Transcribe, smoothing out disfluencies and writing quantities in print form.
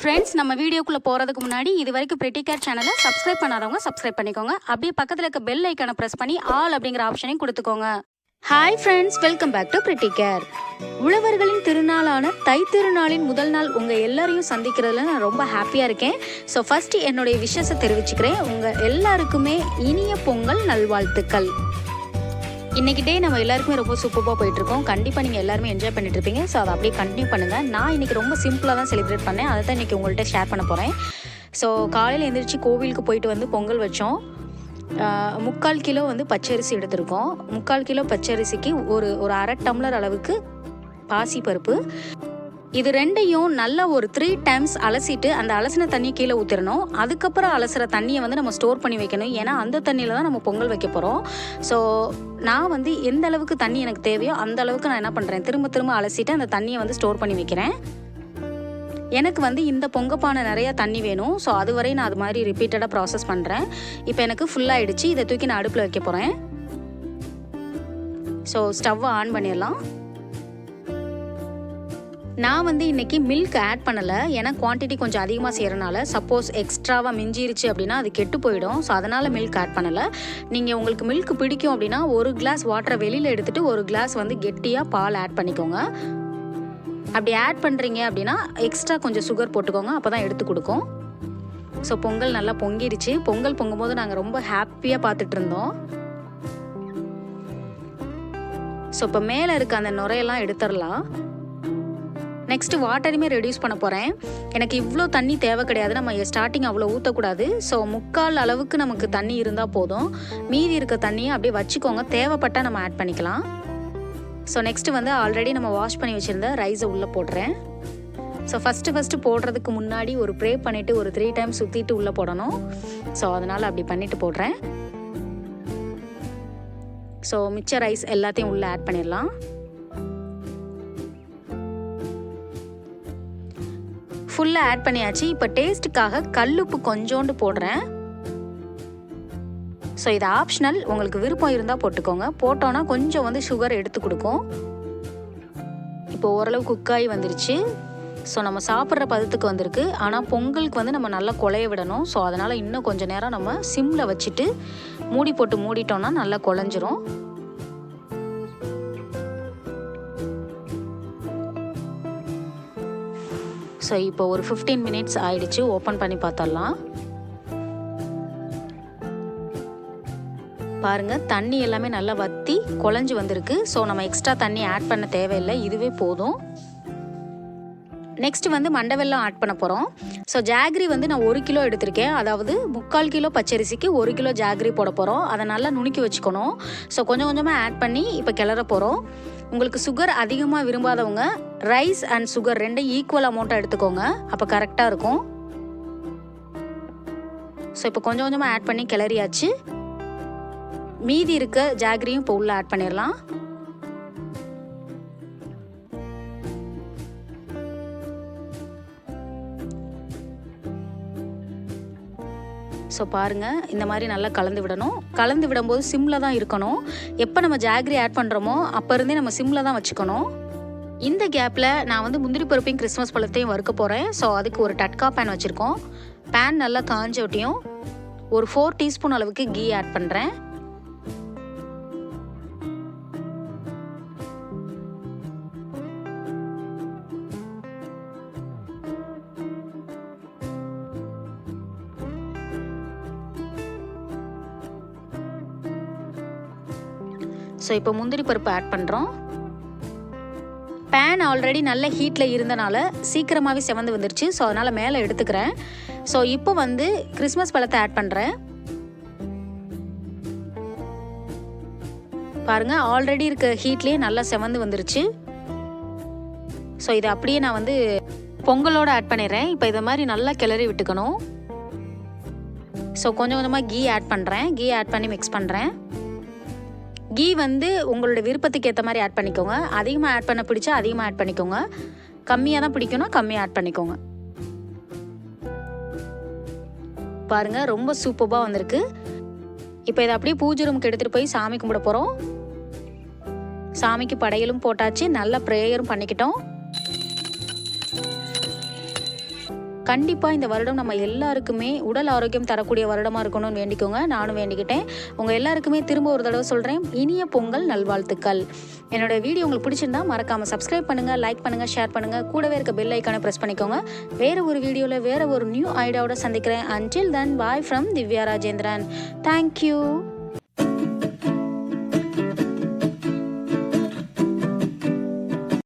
Friends, நம்ம வீடியோக்குள்ளே போகிறதுக்கு முன்னாடி இது வரைக்கும் பிரிட்டி கேர் சேனலை சப்ஸ்கிரைப் பண்ணாதவங்க சப்ஸ்கிரைப் பண்ணிக்கோங்க. அப்படியே பக்கத்தில் இருக்க பெல் ஐக்கானை ப்ரெஸ் பண்ணி ஆல் அப்படிங்கிற ஆப்ஷனையும் கொடுத்துக்கோங்க. Hi friends, welcome back to Pretty Care. உழவர்களின் திருநாளான தை திருநாளின் முதல் நாள் உங்கள் எல்லாரையும் சந்திக்கிறதுல நான் ரொம்ப ஹாப்பியாக இருக்கேன். ஸோ ஃபஸ்ட்டு என்னுடைய விஷஸை தெரிவிச்சுக்கிறேன். உங்கள் எல்லாருக்குமே இனிய பொங்கல் நல்வாழ்த்துக்கள். இன்றைக்கி டே நம்ம எல்லாருக்குமே ரொம்ப சூப்பராக போயிட்டுருக்கோம். கண்டிப்பாக நீங்கள் எல்லாருமே என்ஜாய் பண்ணிட்டு இருப்பீங்க. ஸோ அதை அப்படியே கண்டினியூ பண்ணுங்கள். நான் இன்றைக்கி ரொம்ப சிம்பிளாக தான் செலிப்ரேட் பண்ணேன். அதை தான் இன்றைக்கி உங்கள்கிட்ட ஷேர் பண்ண போகிறேன். ஸோ காலையில் எழுந்திரிச்சு கோவிலுக்கு போயிட்டு வந்து பொங்கல் வச்சோம். 3/4 கிலோ வந்து பச்சரிசி எடுத்திருக்கோம். 3/4 கிலோ பச்சரிசிக்கு ஒரு அரை டம்ளர் அளவுக்கு பாசிப்பருப்பு. இது ரெண்டையும் நல்லா ஒரு 3 டைம்ஸ் அலசிட்டு அந்த அலசின தண்ணியை கீழே ஊற்றிடணும். அதுக்கப்புறம் அலசுகிற தண்ணியை வந்து நம்ம ஸ்டோர் பண்ணி வைக்கணும். ஏன்னா அந்த தண்ணியில் தான் நம்ம பொங்கல் வைக்க போகிறோம். ஸோ நான் வந்து எந்த அளவுக்கு தண்ணி எனக்கு தேவையோ அந்த அளவுக்கு நான் என்ன பண்ணுறேன், திரும்ப அலசிட்டு அந்த தண்ணியை வந்து ஸ்டோர் பண்ணி வைக்கிறேன். எனக்கு வந்து இந்த பொங்கப்பானை நிறையா தண்ணி வேணும். ஸோ அதுவரை நான் அது மாதிரி ரிப்பீட்டடாக ப்ராசஸ் பண்ணுறேன். இப்போ எனக்கு ஃபுல்லாகிடுச்சு. இதை தூக்கி நான் அடுப்பில் வைக்க போகிறேன். ஸோ ஸ்டவ்வை ஆன் பண்ணிடலாம். நான் வந்து இன்றைக்கி மில்க் ஆட் பண்ணலை. ஏன்னா குவான்டிட்டி கொஞ்சம் அதிகமாக செய்கிறனால சப்போஸ் எக்ஸ்ட்ராவாக மிஞ்சிருச்சு அப்படின்னா அது கெட்டு போயிடும். ஸோ அதனால் மில்க் ஆட் பண்ணலை. நீங்கள் உங்களுக்கு மில்க் பிடிக்கும் அப்படின்னா 1 கிளாஸ் வாட்டரை வெளியில் எடுத்துகிட்டு 1 கிளாஸ் வந்து கெட்டியாக பால் ஆட் பண்ணிக்கோங்க. அப்படி ஆட் பண்ணுறீங்க அப்படின்னா எக்ஸ்ட்ரா கொஞ்சம் சுகர் போட்டுக்கோங்க. அப்போ தான் எடுத்து கொடுக்கும். ஸோ பொங்கல் நல்லா பொங்கிடுச்சு. பொங்கல் பொங்கும்போது நாங்கள் ரொம்ப ஹாப்பியாக பார்த்துட்டு இருந்தோம். ஸோ இப்போ மேலே இருக்க அந்த நுரையெல்லாம் எடுத்துடலாம். நெக்ஸ்ட்டு வாட்டரையுமே ரெடியூஸ் பண்ண போகிறேன். எனக்கு இவ்வளோ தண்ணி தேவை கிடையாது. நம்ம ஸ்டார்டிங் அவ்வளோ ஊற்றக்கூடாது. ஸோ 3/4 அளவுக்கு நமக்கு தண்ணி இருந்தால் போதும். மீதி இருக்க தண்ணியை அப்படியே வச்சுக்கோங்க. தேவைப்பட்டால் நம்ம ஆட் பண்ணிக்கலாம். ஸோ நெக்ஸ்ட்டு வந்து ஆல்ரெடி நம்ம வாஷ் பண்ணி வச்சுருந்த ரைஸை உள்ளே போடுறேன். ஸோ ஃபஸ்ட்டு போடுறதுக்கு முன்னாடி ஒரு ப்ரே பண்ணிவிட்டு ஒரு 3 டைம்ஸ் சுற்றிட்டு உள்ளே போடணும். ஸோ அதனால் அப்படி பண்ணிவிட்டு போடுறேன். ஸோ மிச்ச ரைஸ் எல்லாத்தையும் உள்ளே ஆட் பண்ணிடலாம். ஃபுல்லாக ஆட் பண்ணியாச்சு. இப்போ டேஸ்ட்டுக்காக கல்லுப்பு கொஞ்சோண்டு போடுறேன். ஸோ இது ஆப்ஷனல், உங்களுக்கு விருப்பம் இருந்தால் போட்டுக்கோங்க. போட்டோன்னா கொஞ்சம் வந்து சுகர் எடுத்து கொடுக்கும். இப்போ ஓரளவு குக்காகி வந்துருச்சு. ஸோ நம்ம சாப்பிட்ற பதத்துக்கு வந்திருக்கு. ஆனால் பொங்கலுக்கு வந்து நம்ம நல்லா குழைய விடணும். ஸோ அதனால் இன்னும் கொஞ்சம் நேரம் நம்ம சிம்மில் வச்சுட்டு மூடி போட்டு மூடிட்டோன்னா நல்லா குழஞ்சிரும். ஸோ இப்போ ஒரு 15 மினிட்ஸ் ஆயிடுச்சு. ஓப்பன் பண்ணி பார்த்தரலாம். பாருங்கள், தண்ணி எல்லாமே நல்லா வற்றி குழஞ்சி வந்திருக்கு. ஸோ நம்ம எக்ஸ்ட்ரா தண்ணி ஆட் பண்ண தேவையில்லை, இதுவே போதும். நெக்ஸ்ட் வந்து மண்டை வெல்லம் ஆட் பண்ண போகிறோம். ஸோ ஜாகரி வந்து நான் 1 கிலோ எடுத்திருக்கேன். அதாவது 3/4 கிலோ பச்சரிசிக்கு 1 கிலோ ஜாகரி போட போகிறோம். அதை நல்லா நுணுக்கி வச்சுக்கணும். ஸோ கொஞ்சமாக ஆட் பண்ணி இப்போ கிளற போகிறோம். உங்களுக்கு சுகர் அதிகமாக விரும்பாதவங்க ரைஸ் அண்ட் சுகர் ரெண்டும் ஈக்குவல் அமௌண்ட்டாக எடுத்துக்கோங்க. அப்போ கரெக்டாக இருக்கும். ஸோ இப்போ கொஞ்சமாக ஆட் பண்ணி கிளறியாச்சு. மீதி இருக்க ஜாகரியும் இப்போ உள்ளே ஆட் பண்ணிடலாம். ஸோ பாருங்கள், இந்த மாதிரி நல்லா கலந்து விடணும். கலந்து விடும்போது சிம்மில் தான் இருக்கணும். எப்போ நம்ம ஜாகரி ஆட் பண்ணுறோமோ அப்போ இருந்தே நம்ம சிம்மில் தான் வச்சுக்கணும். இந்த கேப்பில் நான் வந்து முந்திரி பருப்பையும் கிறிஸ்மஸ் பழத்தையும் வறுக்க போகிறேன். ஸோ அதுக்கு ஒரு டட்கா பேன் வச்சுருக்கோம். பேன் நல்லா காஞ்ச ஒட்டியும் ஒரு 4 டீஸ்பூன் அளவுக்கு கீ ஆட் பண்ணுறேன். ஸோ இப்போ முந்திரி பருப்பு ஆட் பண்ணுறோம். பேன் ஆல்ரெடி நல்ல ஹீட்டில் இருந்தனால சீக்கிரமாகவே செவந்து வந்துருச்சு. ஸோ அதனால் மேலே எடுத்துக்கிறேன். ஸோ இப்போ வந்து கிறிஸ்மஸ் பழத்தை ஆட் பண்ணுறேன். பாருங்கள், ஆல்ரெடி இருக்க ஹீட்லேயே நல்லா செவந்து வந்துருச்சு. ஸோ இதை அப்படியே நான் வந்து பொங்கலோடு ஆட் பண்ணிடுறேன். இப்போ இதை மாதிரி நல்லா கிளறி விட்டுக்கணும். ஸோ கொஞ்சமாக கீ ஆட் பண்ணுறேன். கீ ஆட் பண்ணி மிக்ஸ் பண்ணுறேன். கீ வந்து உங்களோட விருப்பத்துக்கு ஏற்ற மாதிரி ஆட் பண்ணிக்கோங்க. அதிகமாக ஆட் பண்ண பிடிச்சா அதிகமாக ஆட் பண்ணிக்கோங்க. கம்மியாக தான் பிடிக்கும்னா கம்மியாக ஆட் பண்ணிக்கோங்க. பாருங்கள், ரொம்ப சூப்பராக வந்திருக்கு. இப்போ இதை அப்படியே பூஜை ரூமுக்கு எடுத்துகிட்டு போய் சாமி கும்பிட போகிறோம். சாமிக்கு படையலும் போட்டாச்சு. நல்ல ப்ரேயரும் பண்ணிக்கிட்டோம். கண்டிப்பாக இந்த வருடம் நம்ம எல்லாருக்குமே உடல் ஆரோக்கியம் தரக்கூடிய வருடமாக இருக்கணும்னு வேண்டிக்கோங்க. நானும் வேண்டிக்கிட்டேன். உங்கள் எல்லாருக்குமே திரும்ப ஒரு தடவை சொல்கிறேன், இனிய பொங்கல் நல்வாழ்த்துக்கள். என்னோட வீடியோ உங்களுக்கு பிடிச்சிருந்தா மறக்காமல் சப்ஸ்கிரைப் பண்ணுங்கள், லைக் பண்ணுங்கள், ஷேர் பண்ணுங்கள். கூடவே இருக்க பெல் ஐக்கானை ப்ரெஸ் பண்ணிக்கோங்க. வேறு ஒரு வீடியோவில் வேறு ஒரு நியூ ஐடியாவோட சந்திக்கிறேன். Until then, bye from Divya Rajendran. Thank you.